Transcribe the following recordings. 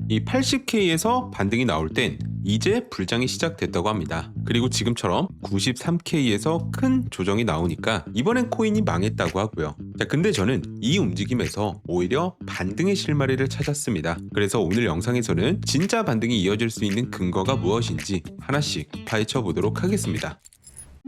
이 80K에서 반등이 나올 땐 이제 불장이 시작됐다고 합니다. 그리고 지금처럼 93K에서 큰 조정이 나오니까 이번엔 코인이 망했다고 하고요. 자, 근데 저는 이 움직임에서 오히려 반등의 실마리를 찾았습니다. 그래서 오늘 영상에서는 진짜 반등이 이어질 수 있는 근거가 무엇인지 하나씩 파헤쳐 보도록 하겠습니다.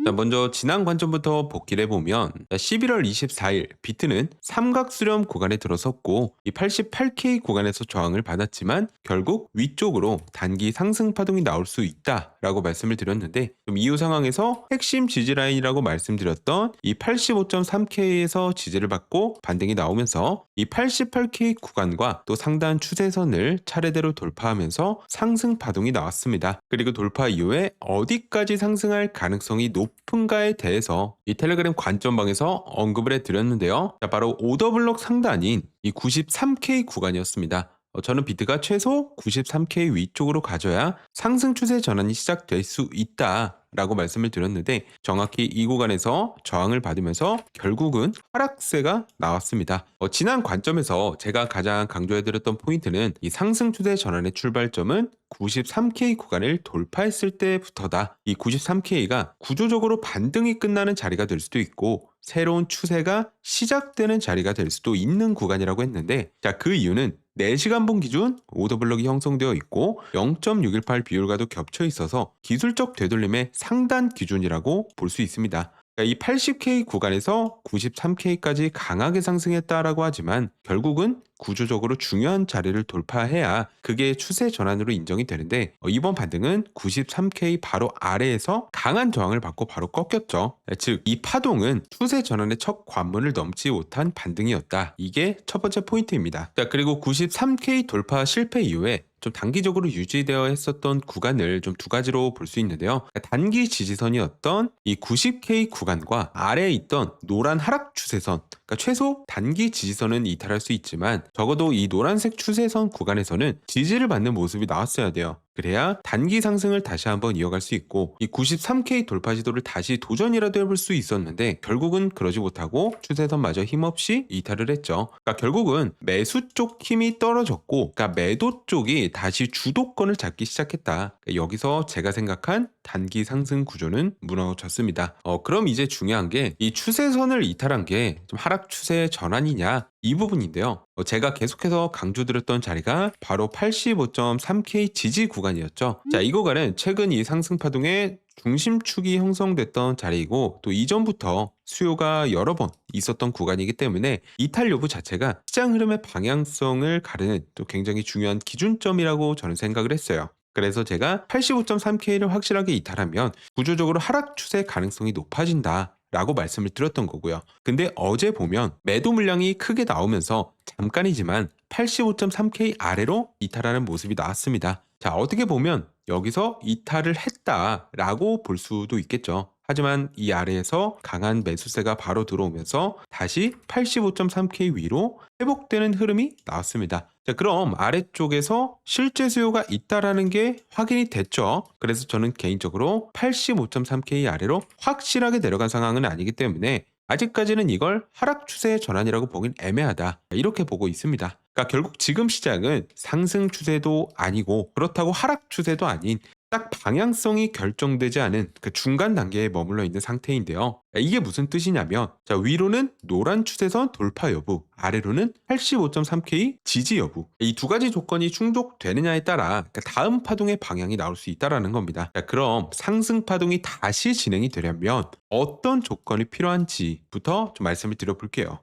자, 먼저 지난 관점부터 복기를 해보면 11월 24일 비트는 삼각수렴 구간에 들어섰고 이 88K 구간에서 저항을 받았지만 결국 위쪽으로 단기 상승 파동이 나올 수 있다라고 말씀을 드렸는데, 좀 이후 상황에서 핵심 지지 라인이라고 말씀드렸던 이 85.3K에서 지지를 받고 반등이 나오면서 이 88K 구간과 또 상단 추세선을 차례대로 돌파하면서 상승 파동이 나왔습니다. 그리고 돌파 이후에 어디까지 상승할 가능성이 높은가에 대해서 이 텔레그램 관점방에서 언급을 해드렸는데요. 자, 바로 오더블록 상단인 이 93K 구간이었습니다. 저는 비트가 최소 93K 위쪽으로 가져야 상승 추세 전환이 시작될 수 있다라고 말씀을 드렸는데, 정확히 이 구간에서 저항을 받으면서 결국은 하락세가 나왔습니다. 지난 관점에서 제가 가장 강조해드렸던 포인트는 이 상승 추세 전환의 출발점은 93K 구간을 돌파했을 때부터다. 이 93K가 구조적으로 반등이 끝나는 자리가 될 수도 있고 새로운 추세가 시작되는 자리가 될 수도 있는 구간이라고 했는데, 자, 그 이유는 4시간봉 기준 오더블록이 형성되어 있고 0.618 비율과도 겹쳐 있어서 기술적 되돌림의 상단 기준이라고 볼 수 있습니다. 이 80K 구간에서 93K까지 강하게 상승했다라고 하지만 결국은 구조적으로 중요한 자리를 돌파해야 그게 추세 전환으로 인정이 되는데, 이번 반등은 93K 바로 아래에서 강한 저항을 받고 바로 꺾였죠. 즉, 이 파동은 추세 전환의 첫 관문을 넘지 못한 반등이었다. 이게 첫 번째 포인트입니다. 자, 그리고 93K 돌파 실패 이후에 좀 단기적으로 유지되어 했었던 구간을 좀 두 가지로 볼 수 있는데요. 단기 지지선이었던 이 90K 구간과 아래에 있던 노란 하락 추세선, 그러니까 최소 단기 지지선은 이탈할 수 있지만 적어도 이 노란색 추세선 구간에서는 지지를 받는 모습이 나왔어야 돼요. 그래야 단기 상승을 다시 한번 이어갈 수 있고 이 93K 돌파 시도를 다시 도전이라도 해볼 수 있었는데 결국은 그러지 못하고 추세선마저 힘없이 이탈을 했죠. 그러니까 결국은 매수 쪽 힘이 떨어졌고, 그러니까 매도 쪽이 다시 주도권을 잡기 시작했다. 그러니까 여기서 제가 생각한 단기 상승 구조는 무너졌습니다. 그럼 이제 중요한 게 이 추세선을 이탈한 게 좀 하락 추세 전환이냐, 이 부분인데요. 제가 계속해서 강조드렸던 자리가 바로 85.3K 지지 구간이었죠. 자, 이 구간은 최근 이 상승 파동의 중심축이 형성됐던 자리이고 또 이전부터 수요가 여러 번 있었던 구간이기 때문에 이탈 여부 자체가 시장 흐름의 방향성을 가르는 또 굉장히 중요한 기준점이라고 저는 생각을 했어요. 그래서 제가 85.3K를 확실하게 이탈하면 구조적으로 하락 추세 가능성이 높아진다 라고 말씀을 드렸던 거고요. 근데 어제 보면 매도 물량이 크게 나오면서 잠깐이지만 85.3K 아래로 이탈하는 모습이 나왔습니다. 자, 어떻게 보면 여기서 이탈을 했다라고 볼 수도 있겠죠. 하지만 이 아래에서 강한 매수세가 바로 들어오면서 다시 85.3K 위로 회복되는 흐름이 나왔습니다. 자, 그럼 아래쪽에서 실제 수요가 있다라는 게 확인이 됐죠. 그래서 저는 개인적으로 85.3K 아래로 확실하게 내려간 상황은 아니기 때문에 아직까지는 이걸 하락 추세의 전환이라고 보긴 애매하다, 이렇게 보고 있습니다. 그러니까 결국 지금 시장은 상승 추세도 아니고 그렇다고 하락 추세도 아닌 딱 방향성이 결정되지 않은 그 중간 단계에 머물러 있는 상태인데요. 이게 무슨 뜻이냐면, 자, 위로는 노란 추세선 돌파 여부, 아래로는 85.3K 지지 여부, 이 두 가지 조건이 충족되느냐에 따라 다음 파동의 방향이 나올 수 있다라는 겁니다. 자, 그럼 상승 파동이 다시 진행이 되려면 어떤 조건이 필요한지부터 좀 말씀을 드려볼게요.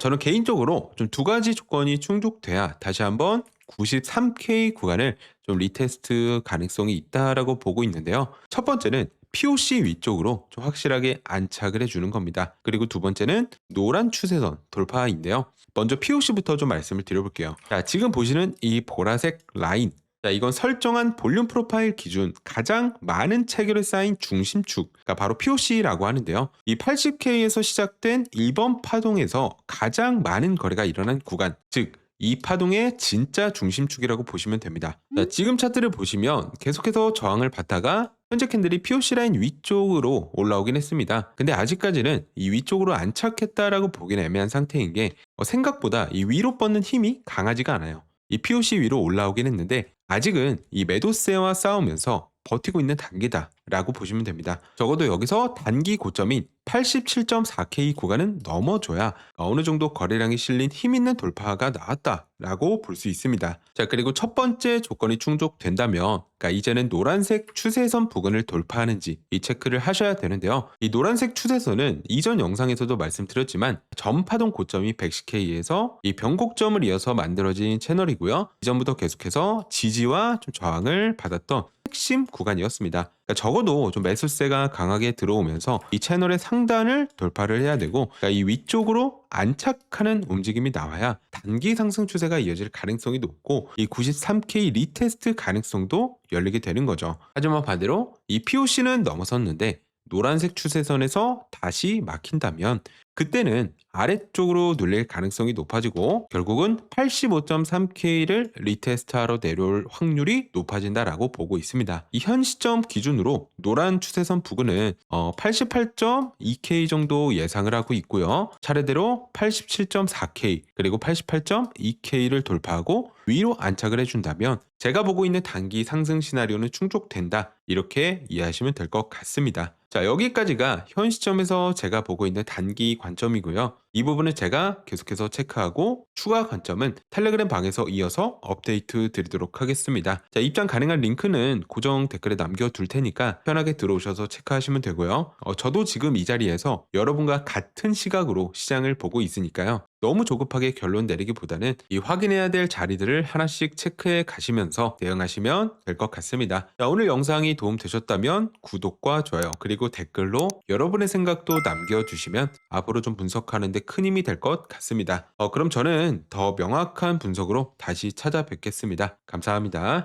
저는 개인적으로 좀 두 가지 조건이 충족돼야 다시 한번 93K 구간을 좀 리테스트 가능성이 있다라고 보고 있는데요. 첫 번째는 POC 위쪽으로 좀 확실하게 안착을 해주는 겁니다. 그리고 두 번째는 노란 추세선 돌파인데요. 먼저 POC부터 좀 말씀을 드려볼게요. 자, 지금 보시는 이 보라색 라인, 자, 이건 설정한 볼륨 프로파일 기준 가장 많은 체결에 쌓인 중심축, 그러니까 바로 POC라고 하는데요. 이 80K에서 시작된 1번 파동에서 가장 많은 거래가 일어난 구간, 즉 이 파동의 진짜 중심축이라고 보시면 됩니다. 자, 지금 차트를 보시면 계속해서 저항을 받다가 현재 캔들이 POC 라인 위쪽으로 올라오긴 했습니다. 근데 아직까지는 이 위쪽으로 안착했다라고 보기는 애매한 상태인 게 생각보다 이 위로 뻗는 힘이 강하지가 않아요. 이 POC 위로 올라오긴 했는데 아직은 이 매도세와 싸우면서 버티고 있는 단계다 라고 보시면 됩니다. 적어도 여기서 단기 고점인 87.4K 구간은 넘어줘야 어느 정도 거래량이 실린 힘있는 돌파가 나왔다 라고 볼 수 있습니다. 자, 그리고 첫 번째 조건이 충족된다면 그러니까 이제는 노란색 추세선 부근을 돌파하는지 이 체크를 하셔야 되는데요. 이 노란색 추세선은 이전 영상에서도 말씀드렸지만 전파동 고점이 110K에서 이 변곡점을 이어서 만들어진 채널이고요. 이전부터 계속해서 지지와 좀 저항을 받았던 핵심 구간이었습니다. 그러니까 적어도 좀 매수세가 강하게 들어오면서 이 채널의 상단을 돌파를 해야 되고, 그러니까 이 위쪽으로 안착하는 움직임이 나와야 단기 상승 추세가 이어질 가능성이 높고 이 93K 리테스트 가능성도 열리게 되는 거죠. 하지만 반대로 이 POC는 넘어섰는데 노란색 추세선에서 다시 막힌다면 그때는 아래쪽으로 눌릴 가능성이 높아지고 결국은 85.3K를 리테스트하러 내려올 확률이 높아진다라고 보고 있습니다. 이 현 시점 기준으로 노란 추세선 부근은 88.2K 정도 예상을 하고 있고요. 차례대로 87.4K 그리고 88.2K를 돌파하고 위로 안착을 해준다면 제가 보고 있는 단기 상승 시나리오는 충족된다, 이렇게 이해하시면 될 것 같습니다. 자, 여기까지가 현 시점에서 제가 보고 있는 단기 관점이고요. 이 부분을 제가 계속해서 체크하고 추가 관점은 텔레그램 방에서 이어서 업데이트 드리도록 하겠습니다. 자, 입장 가능한 링크는 고정 댓글에 남겨둘 테니까 편하게 들어오셔서 체크하시면 되고요. 저도 지금 이 자리에서 여러분과 같은 시각으로 시장을 보고 있으니까요. 너무 조급하게 결론 내리기보다는 이 확인해야 될 자리들을 하나씩 체크해 가시면서 대응하시면 될 것 같습니다. 자, 오늘 영상이 도움되셨다면 구독과 좋아요 그리고 댓글로 여러분의 생각도 남겨주시면 앞으로 좀 분석하는 데 큰 힘이 될 것 같습니다. 그럼 저는 더 명확한 분석으로 다시 찾아뵙겠습니다. 감사합니다.